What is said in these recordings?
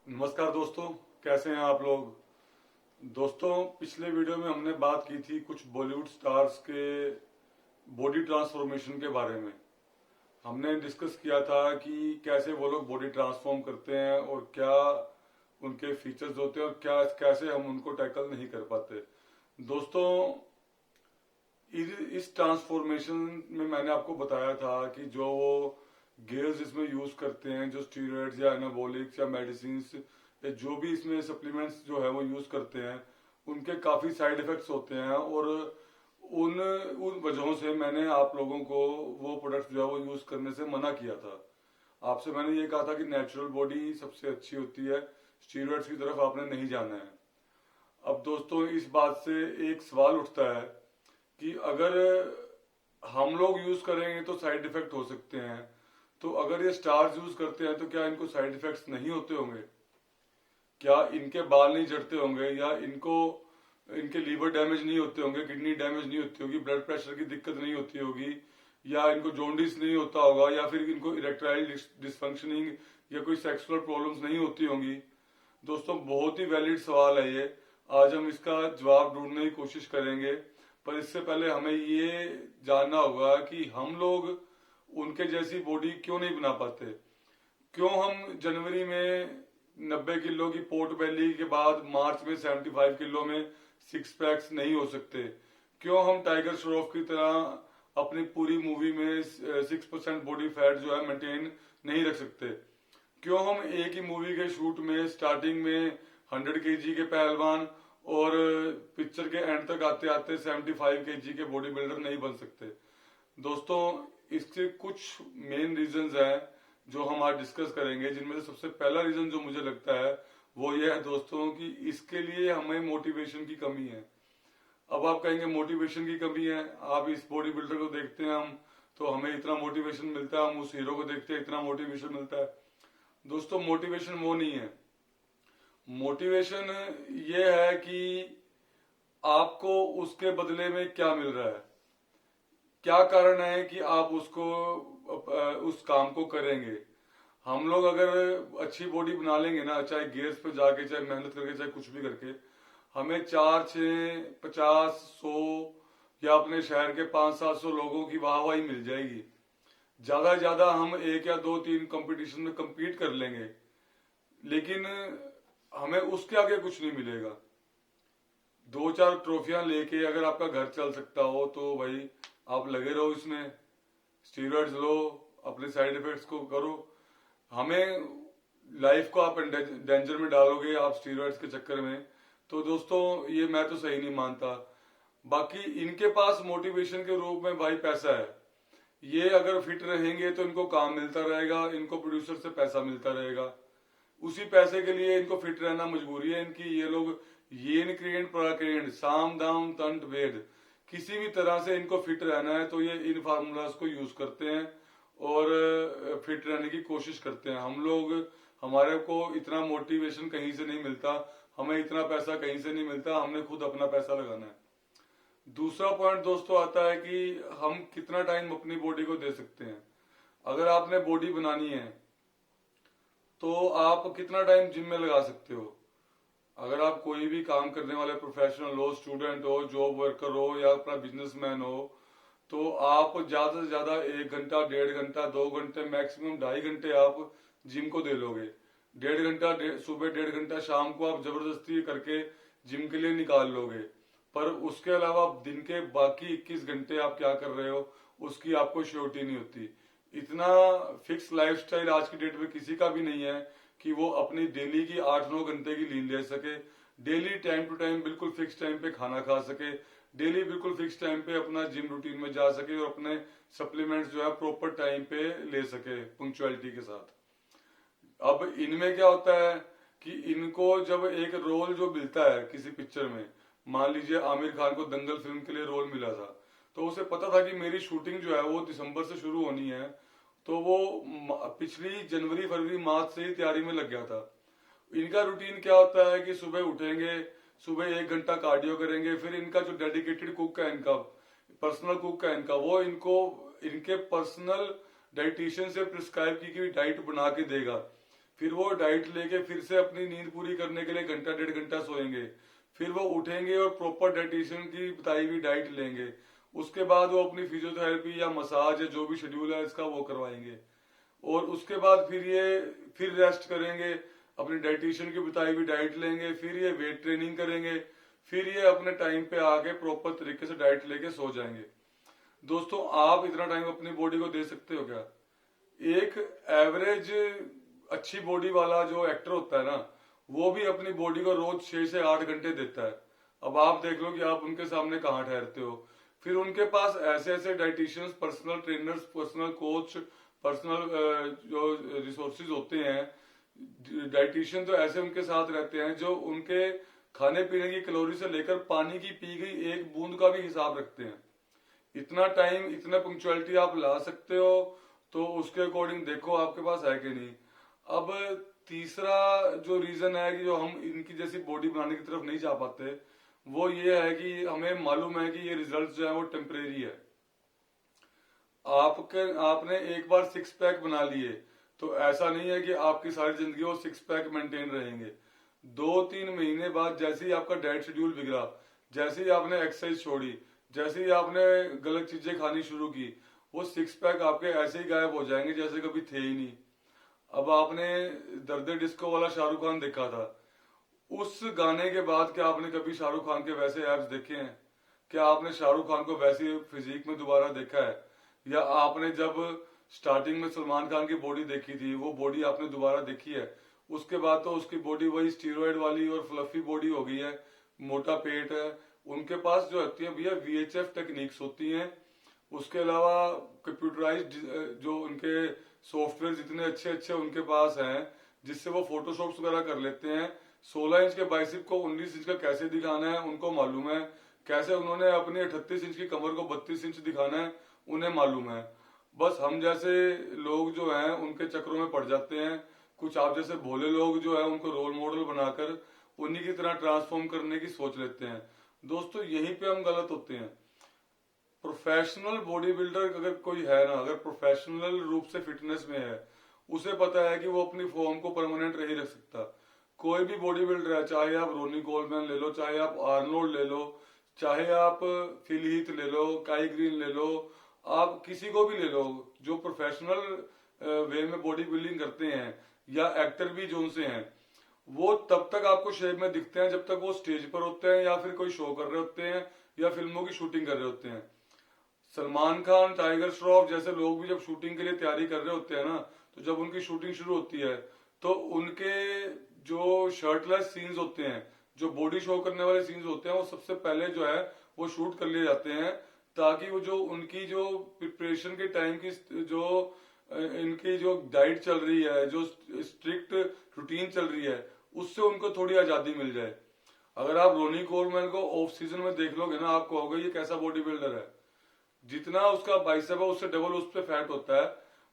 नमस्कार दोस्तों, कैसे हैं आप लोग। दोस्तों, पिछले वीडियो में हमने बात की थी कुछ बॉलीवुड स्टार्स के बॉडी ट्रांसफॉर्मेशन के बारे में। हमने डिस्कस किया था कि कैसे वो लोग बॉडी ट्रांसफॉर्म करते हैं और क्या उनके फीचर्स होते हैं और क्या कैसे हम उनको टैकल नहीं कर पाते। दोस्तों, इस ट्रांसफॉर्मेशन में मैंने आपको बताया था कि जो वो गेयर्स इसमें यूज करते हैं, जो स्टीरॉयड्स या एनाबॉलिक्स या मेडिसिन या जो भी इसमें सप्लीमेंट्स जो है वो यूज करते हैं, उनके काफी साइड इफेक्ट्स होते हैं। और उन उन वजहों से मैंने आप लोगों को वो प्रोडक्ट्स जो है वो यूज करने से मना किया था। आपसे मैंने ये कहा था कि नेचुरल बॉडी सबसे अच्छी होती है, स्टीरॉयड्स की तरफ आपने नहीं जाना है। अब दोस्तों, इस बात से एक सवाल उठता है कि अगर हम लोग यूज करेंगे तो साइड इफेक्ट हो सकते हैं, तो अगर ये स्टार्स यूज करते हैं तो क्या इनको साइड इफेक्ट्स नहीं होते होंगे? क्या इनके बाल नहीं झड़ते होंगे, या इनको इनके लीवर डैमेज नहीं होते होंगे, किडनी डैमेज नहीं होती होगी, ब्लड प्रेशर की दिक्कत नहीं होती होगी, या इनको जॉन्डिस नहीं होता होगा, या फिर इनको इरेक्टाइल डिसफंक्शनिंग या कोई सेक्सुअल प्रॉब्लम्स नहीं होती होंगी? दोस्तों, बहुत ही वैलिड सवाल है ये। आज हम इसका जवाब ढूंढने की कोशिश करेंगे, पर इससे पहले हमें ये जानना होगा कि हम लोग उनके जैसी बॉडी क्यों नहीं बना पाते। क्यों हम जनवरी में 90 किलो की पोर्ट बेली के बाद मार्च में 75 किलो में सिक्स पैक्स नहीं हो सकते? क्यों हम टाइगर श्रॉफ की तरह अपनी पूरी मूवी में 6% बॉडी फैट जो है मेंटेन नहीं रख सकते? क्यों हम एक ही मूवी के शूट में स्टार्टिंग में 100 kg के पहलवान और पिक्चर के एंड तक आते आते 75 kg के बॉडी बिल्डर नहीं बन सकते? दोस्तों, इसके कुछ मेन रीजंस हैं जो हम आज डिस्कस करेंगे, जिनमें से सबसे पहला रीजन जो मुझे लगता है वो ये है दोस्तों कि इसके लिए हमें मोटिवेशन की कमी है। अब आप कहेंगे मोटिवेशन की कमी है, आप इस बॉडी बिल्डर को देखते हैं हम तो हमें इतना मोटिवेशन मिलता है, हम उस हीरो को देखते हैं इतना मोटिवेशन मिलता है। दोस्तों, मोटिवेशन वो नहीं है। मोटिवेशन ये है कि आपको उसके बदले में क्या मिल रहा है, क्या कारण है कि आप उसको उस काम को करेंगे। हम लोग अगर अच्छी बॉडी बना लेंगे ना, चाहे गेयर्स पे जाके, चाहे मेहनत करके, चाहे कुछ भी करके, हमें 4, 6, 50, 100 या अपने शहर के 500, 700 लोगों की वाहवाही मिल जाएगी। ज्यादा से ज्यादा हम 1 या 2, 3 कंपटीशन में compete कर लेंगे, लेकिन हमें उसके आगे कुछ नहीं मिलेगा। 2, 4 ट्रॉफियां लेके अगर आपका घर चल सकता हो तो भाई आप लगे रहो इसमें, स्टीरॉइड्स लो, अपने साइड इफेक्ट्स को करो। हमें लाइफ को आप डेंजर में डालोगे आप स्टीरॉइड्स के चक्कर में, तो दोस्तों ये मैं तो सही नहीं मानता। बाकी इनके पास मोटिवेशन के रूप में भाई पैसा है। ये अगर फिट रहेंगे तो इनको काम मिलता रहेगा, इनको प्रोड्यूसर से पैसा मिलता रहेगा। उसी पैसे के लिए इनको फिट रहना मजबूरी है इनकी। ये लोग येन क्रिएंट पराक्रिएंट साम दाम तंट वेद, किसी भी तरह से इनको फिट रहना है तो ये इन फार्मूलाज को यूज करते हैं और फिट रहने की कोशिश करते हैं। हम लोग, हमारे को इतना मोटिवेशन कहीं से नहीं मिलता, हमें इतना पैसा कहीं से नहीं मिलता, हमने खुद अपना पैसा लगाना है। दूसरा पॉइंट दोस्तों आता है कि हम कितना टाइम अपनी बॉडी को दे सकते हैं। अगर आपने बॉडी बनानी है तो आप कितना टाइम जिम में लगा सकते हो? अगर आप कोई भी काम करने वाले प्रोफेशनल हो, स्टूडेंट हो, जॉब वर्कर हो या अपना बिजनेसमैन हो, तो आप ज्यादा से ज्यादा 1 घंटा, 1.5 घंटा, 2 घंटे, मैक्सिमम 2.5 घंटे आप जिम को दे लोगे। 1.5 घंटा सुबह, 1.5 घंटा शाम को आप जबरदस्ती करके जिम के लिए निकाल लोगे। पर उसके अलावा दिन के बाकी 21 घंटे आप क्या कर रहे हो उसकी आपको श्योरिटी नहीं होती। इतना फिक्स लाइफस्टाइल आज की डेट में किसी का भी नहीं है कि वो अपनी डेली की 8, 9 घंटे की नींद ले सके, डेली टाइम टू टाइम बिल्कुल फिक्स टाइम पे खाना खा सके, डेली बिल्कुल फिक्स टाइम पे अपना जिम रूटीन में जा सके और अपने सप्लीमेंट्स जो है प्रॉपर टाइम पे ले सके पंक्चुअलिटी के साथ। अब इनमें क्या होता है कि इनको जब एक रोल जो मिलता है किसी पिक्चर में, मान लीजिए आमिर खान को दंगल फिल्म के लिए रोल मिला था, तो उसे पता था कि मेरी शूटिंग जो है वो दिसंबर से शुरू होनी है, तो वो पिछली जनवरी, फरवरी, मार्च से ही तैयारी में लग गया था। इनका रूटीन क्या होता है कि सुबह उठेंगे, सुबह 1 घंटा कार्डियो करेंगे, फिर इनका जो डेडिकेटेड कुक है, इनका पर्सनल कुक है इनका, वो इनको इनके पर्सनल डाइटिशियन से प्रिस्क्राइब की गई डाइट बना के देगा। फिर वो डाइट लेके फिर से अपनी नींद पूरी करने के लिए घंटा 1.5 घंटा सोएंगे, फिर वो उठेंगे और प्रॉपर डाइटिशियन की बताई हुई डाइट लेंगे। उसके बाद वो अपनी फिजियोथेरेपी या मसाज या जो भी शेड्यूल है इसका वो करवाएंगे। और उसके बाद फिर रेस्ट करेंगे, अपनी डाइटिशियन की बताई हुई डाइट लेंगे, फिर ये वेट ट्रेनिंग करेंगे, फिर ये अपने टाइम पे आके प्रॉपर तरीके से डाइट लेके सो जाएंगे। दोस्तों आप इतना टाइम अपनी बॉडी को दे सकते हो क्या? एक एवरेज अच्छी बॉडी वाला जो एक्टर होता है ना, वो भी अपनी बॉडी को रोज 6 से 8 घंटे देता है। अब आप देख लो कि आप उनके सामने कहाँ ठहरते हो। फिर उनके पास ऐसे ऐसे dietitians, personal trainers, personal coach, personal जो रिसोर्सेज होते हैं, डाइटिशियन तो ऐसे उनके साथ रहते हैं जो उनके खाने पीने की कैलोरी से लेकर पानी की पी गई एक बूंद का भी हिसाब रखते हैं। इतना टाइम, इतना पंक्चुअलिटी आप ला सकते हो तो उसके अकॉर्डिंग देखो आपके पास है कि नहीं। अब तीसरा जो रीजन है कि जो हम इनकी जैसी बॉडी बनाने की तरफ नहीं जा पाते, वो ये है कि हमें मालूम है कि ये रिजल्ट जो है वो टेम्परेरी है। आपने एक बार 6 पैक बना लिए तो ऐसा नहीं है कि आपकी सारी जिंदगी वो 6 पैक मेंटेन रहेंगे। 2-3 महीने बाद जैसे ही आपका डाइट शेड्यूल बिगड़ा, जैसे ही आपने एक्सरसाइज छोड़ी, जैसे ही आपने गलत चीजें खानी शुरू की, वो 6 पैक आपके ऐसे ही गायब हो जाएंगे जैसे कभी थे ही नहीं। अब आपने दर्द डिस्को वाला शाहरुख खान देखा था, उस गाने के बाद क्या आपने कभी शाहरुख खान के वैसे एब्स देखे हैं? क्या आपने शाहरुख खान को वैसी फिजिक में दोबारा देखा है? या आपने जब स्टार्टिंग में सलमान खान की बॉडी देखी थी, वो बॉडी आपने दोबारा देखी है? उसके बाद तो उसकी बॉडी वही स्टीरॉयड वाली और फ्लफी बॉडी हो गई है, मोटा पेट है। उनके पास जो होती है भैया VHF टेक्निक्स होती हैं, उसके अलावा कंप्यूटराइज्ड जो उनके सॉफ्टवेयर जितने अच्छे अच्छे उनके पास हैं, जिससे वो फोटोशॉप्स वगैरह कर लेते हैं। 16 इंच के बाइसेप को 19 इंच का कैसे दिखाना है उनको मालूम है, कैसे उन्होंने अपनी 38 इंच की कमर को 32 इंच दिखाना है उन्हें मालूम है। बस हम जैसे लोग जो हैं उनके चक्रों में पड़ जाते हैं। कुछ आप जैसे भोले लोग जो है उनको रोल मॉडल बनाकर उन्हीं की तरह ट्रांसफॉर्म करने की सोच लेते हैं। दोस्तों यहीं पे हम गलत होते हैं। प्रोफेशनल बॉडी बिल्डर अगर कोई है ना, अगर प्रोफेशनल रूप से फिटनेस में है, उसे पता है कि वो अपनी फॉर्म को परमानेंट नहीं रख सकता। कोई भी बॉडी बिल्डर है, चाहे आप रोनी कोलमैन ले लो, चाहे आप आर्नोल्ड ले लो, चाहे आप फिल हीथ ले लो, काई ग्रीन ले लो, आप किसी को भी ले लो जो प्रोफेशनल वे में बॉडी बिल्डिंग करते हैं, या एक्टर भी जो उनसे हैं, वो तब तक आपको शेप में दिखते हैं जब तक वो स्टेज पर होते हैं या फिर कोई शो कर रहे होते हैं या फिल्मों की शूटिंग कर रहे होते हैं। सलमान खान, टाइगर श्रॉफ जैसे लोग भी जब शूटिंग के लिए तैयारी कर रहे होते हैं ना, तो जब उनकी शूटिंग शुरू होती है तो उनके जो शर्टलेस सीन्स होते हैं, जो बॉडी शो करने वाले सीन्स होते हैं, वो सबसे पहले जो है वो शूट कर लिए जाते हैं, ताकि वो जो उनकी जो प्रिपरेशन के टाइम की जो इनकी जो डाइट चल रही है, जो स्ट्रिक्ट रूटीन चल रही है, उससे उनको थोड़ी आजादी मिल जाए। अगर आप रोनी कोलमैन को ऑफ सीजन में देख लोगे ना, आपको होगा ये कैसा बॉडी बिल्डर है। जितना उसका बाइसेप है उससे डबल उस पर फैट होता है।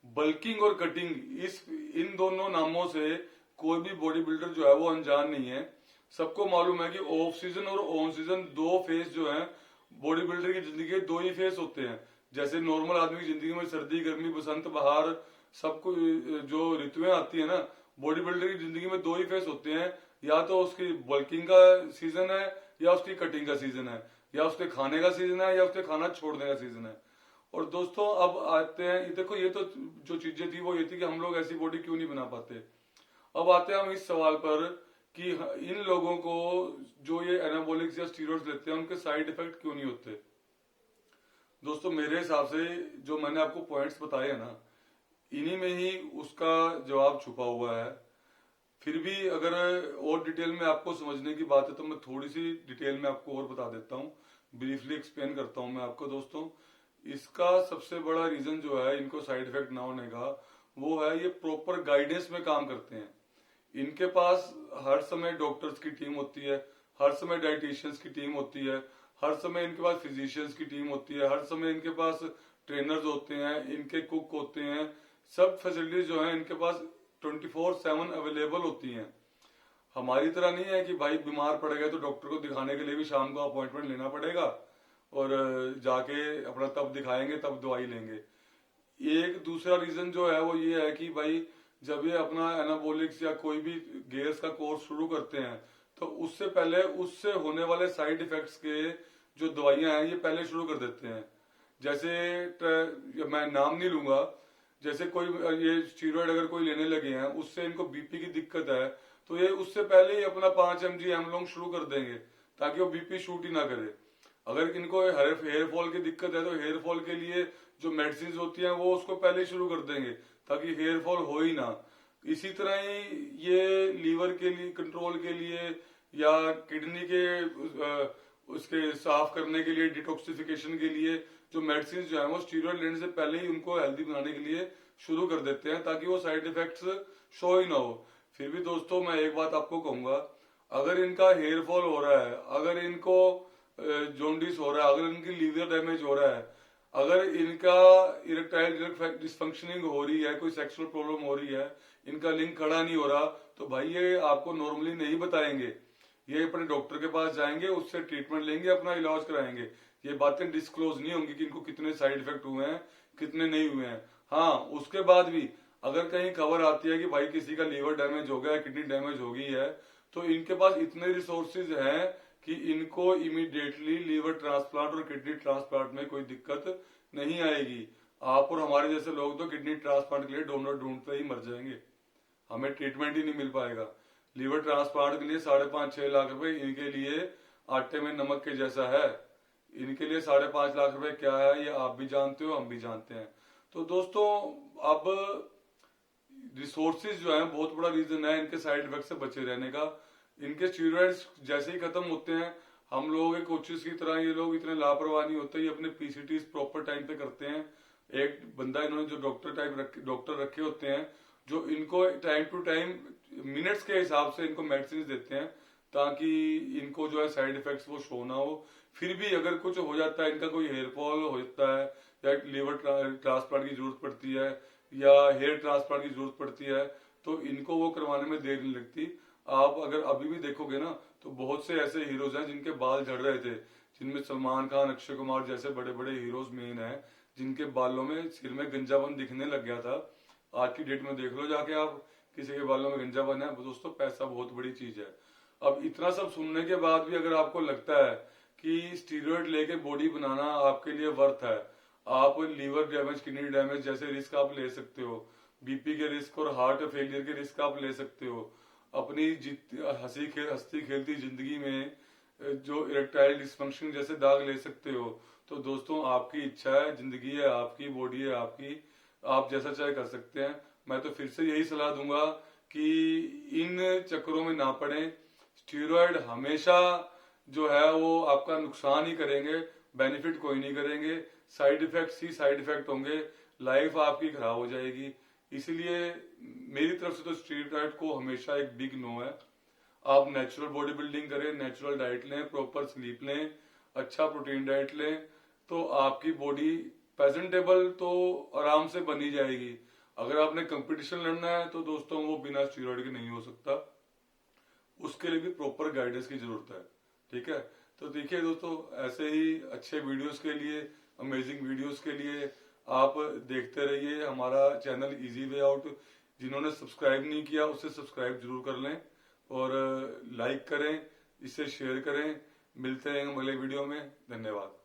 बल्किंग और कटिंग, इस इन दोनों नामों से कोई भी बॉडी बिल्डर जो है वो अनजान नहीं है। सबको मालूम है कि ऑफ सीजन और ऑन सीजन दो फेस जो है बॉडी बिल्डर की जिंदगी के, दो ही फेस होते हैं। जैसे नॉर्मल आदमी की जिंदगी में सर्दी, गर्मी, बसंत, बहार, सबको जो ऋतुएं आती है ना, बॉडी बिल्डर की जिंदगी में दो ही फेस होते हैं। या तो उसकी बल्किंग का सीजन है, या उसकी कटिंग का सीजन है, या उसके खाने का सीजन है, या उसके खाना छोड़ने का सीजन है। और दोस्तों अब आते हैं, देखो ये तो जो चीजें थी वो ये थी कि हम लोग ऐसी बॉडी क्यों नहीं बना पाते। अब आते हैं हम इस सवाल पर कि इन लोगों को जो ये एनाबॉलिक्स या स्टीरॉइड्स लेते हैं उनके साइड इफेक्ट क्यों नहीं होते। दोस्तों मेरे हिसाब से जो मैंने आपको पॉइंट्स बताए हैं ना, इन्हीं में ही उसका जवाब छुपा हुआ है। फिर भी अगर और डिटेल में आपको समझने की बात है तो मैं थोड़ी सी डिटेल में आपको और बता देता हूँ, ब्रीफली एक्सप्लेन करता हूँ मैं आपको। दोस्तों इसका सबसे बड़ा रीजन जो है इनको साइड इफेक्ट ना होने का, वो है ये प्रॉपर गाइडेंस में काम करते हैं। इनके पास हर समय डॉक्टर्स की टीम होती है, हर समय डाइटिशियंस की टीम होती है, हर समय इनके पास फिजिशियंस की टीम होती है, हर समय इनके पास ट्रेनर्स होते हैं, इनके कुक होते हैं। सब फैसिलिटीज जो है इनके पास 24/7 अवेलेबल होती हैं। हमारी तरह नहीं है कि भाई बीमार पड़ गए तो डॉक्टर को दिखाने के लिए भी शाम को अपॉइंटमेंट लेना पड़ेगा और जाके अपना तब दिखाएंगे तब दवाई लेंगे। एक दूसरा रीजन जो है वो ये है कि भाई जब ये अपना एनाबॉलिक्स या कोई भी गेयर्स का कोर्स शुरू करते हैं तो उससे पहले उससे होने वाले साइड इफेक्ट्स के जो दवाइयां हैं ये पहले शुरू कर देते हैं। जैसे मैं नाम नहीं लूंगा, जैसे कोई ये स्टीरॉयड अगर कोई लेने लगे हैं उससे इनको बीपी की दिक्कत है तो ये उससे पहले ही अपना 5 mg एमलोंग शुरू कर देंगे ताकि वो बीपी शूट ही ना करे। अगर इनको हेयर फॉल की दिक्कत है तो हेयर फॉल के लिए जो मेडिसिन होती हैं वो उसको पहले ही शुरू कर देंगे ताकि हेयर फॉल हो ही ना। इसी तरह ही ये लीवर के लिए कंट्रोल के लिए या किडनी के उसके साफ करने के लिए, डिटॉक्सिफिकेशन के लिए जो मेडिसिन जो है वो स्टीरॉयड लेने से पहले ही उनको हेल्दी बनाने के लिए शुरू कर देते हैं ताकि वो साइड इफेक्ट्स शो ही ना हो। फिर भी दोस्तों मैं एक बात आपको कहूंगा, अगर इनका हेयर फॉल हो रहा है, अगर इनको जॉन्डिस हो रहा है, अगर इनकी लीवर डैमेज हो रहा है, अगर इनका इरेक्टाइल डिसफंक्शनिंग हो रही है, कोई सेक्सुअल प्रॉब्लम हो रही है, इनका लिंग खड़ा नहीं हो रहा, तो भाई ये आपको नॉर्मली नहीं बताएंगे। ये अपने डॉक्टर के पास जाएंगे, उससे ट्रीटमेंट लेंगे, अपना इलाज कराएंगे। ये बातें डिस्क्लोज नहीं होंगी कि इनको कितने साइड इफेक्ट हुए हैं, कितने नहीं हुए हैं। हाँ, उसके बाद भी अगर कहीं खबर आती है कि भाई किसी का लीवर डैमेज हो गया, किडनी डैमेज हो गई है, तो इनके पास इतने रिसोर्सेज हैं कि इनको इमीडिएटली लीवर ट्रांसप्लांट और किडनी ट्रांसप्लांट में कोई दिक्कत नहीं आएगी। आप और हमारे जैसे लोग तो किडनी ट्रांसप्लांट के लिए डोनर ढूंढते ही मर जाएंगे, हमें ट्रीटमेंट ही नहीं मिल पाएगा। लीवर ट्रांसप्लांट के लिए 5.5-6 लाख रुपए इनके लिए आटे में नमक के जैसा है। इनके लिए 5.5 लाख रुपए क्या है ये आप भी जानते हो, हम भी जानते हैं। तो दोस्तों अब रिसोर्सेज जो है बहुत बड़ा रीजन है इनके साइड इफेक्ट से बचे रहने का। इनके स्टीरॉइड्स जैसे ही खत्म होते हैं, हम लोगों के कोचेस की तरह ये लोग इतने लापरवाह नहीं होते, ये अपने पीसीटीज प्रॉपर टाइम पे करते हैं। एक बंदा इन्होंने जो डॉक्टर रखे होते हैं जो इनको टाइम टू टाइम मिनट्स के हिसाब से इनको मेडिसिन देते हैं ताकि इनको जो है साइड इफेक्ट्स वो शो ना हो। फिर भी अगर कुछ हो जाता है, इनका कोई हेयर फॉल हो जाता है या लीवर ट्रांसप्लांट की जरूरत पड़ती है या हेयर ट्रांसप्लांट की जरूरत पड़ती है, तो इनको वो करवाने में देर नहीं लगती। आप अगर अभी भी देखोगे ना तो बहुत से ऐसे हीरोज हैं जिनके बाल झड़ रहे थे, जिनमें सलमान खान, अक्षय कुमार जैसे बड़े बड़े हीरोज मेन हैं, जिनके बालों में सिर में गंजापन दिखने लग गया था। आज की डेट में देख लो जाके आप, किसी के बालों में गंजापन है। दोस्तों पैसा बहुत बड़ी चीज है। अब इतना सब सुनने के बाद भी अगर आपको लगता है कि स्टीरॉयड लेके बॉडी बनाना आपके लिए वर्थ है, आप लीवर डैमेज, किडनी डैमेज जैसे रिस्क आप ले सकते हो, बीपी के रिस्क और हार्ट फेलियर के रिस्क आप ले सकते हो, अपनी हंसती खेलती जिंदगी में जो इरेक्टाइल डिसफंक्शन जैसे दाग ले सकते हो। तो दोस्तों आपकी इच्छा है, जिंदगी है आपकी, बॉडी है आपकी, आप जैसा चाहे कर सकते हैं। मैं तो फिर से यही सलाह दूंगा कि इन चक्करों में ना पड़े। स्टीरॉयड हमेशा जो है वो आपका नुकसान ही करेंगे, बेनिफिट कोई नहीं करेंगे। साइड इफेक्ट्स ही साइड इफेक्ट होंगे, लाइफ आपकी खराब हो जाएगी। इसलिए मेरी तरफ से तो स्टीरॉयड को हमेशा एक बिग नो है। आप नेचुरल बॉडी बिल्डिंग करें, नेचुरल डाइट लें, प्रॉपर स्लीप लें, अच्छा प्रोटीन डाइट लें, तो आपकी बॉडी प्रेजेंटेबल तो आराम से बनी जाएगी। अगर आपने कंपटीशन लड़ना है तो दोस्तों वो बिना स्टीरॉयड के नहीं हो सकता, उसके लिए भी प्रॉपर गाइडेंस की जरूरत है। ठीक है, तो देखिए दोस्तों, ऐसे ही अच्छे वीडियोस के लिए, अमेजिंग वीडियोस के लिए आप देखते रहिए हमारा चैनल इजी वे आउट। जिन्होंने सब्सक्राइब नहीं किया उसे सब्सक्राइब जरूर कर लें और लाइक करें, इसे शेयर करें। मिलते हैं अगले वीडियो में। धन्यवाद।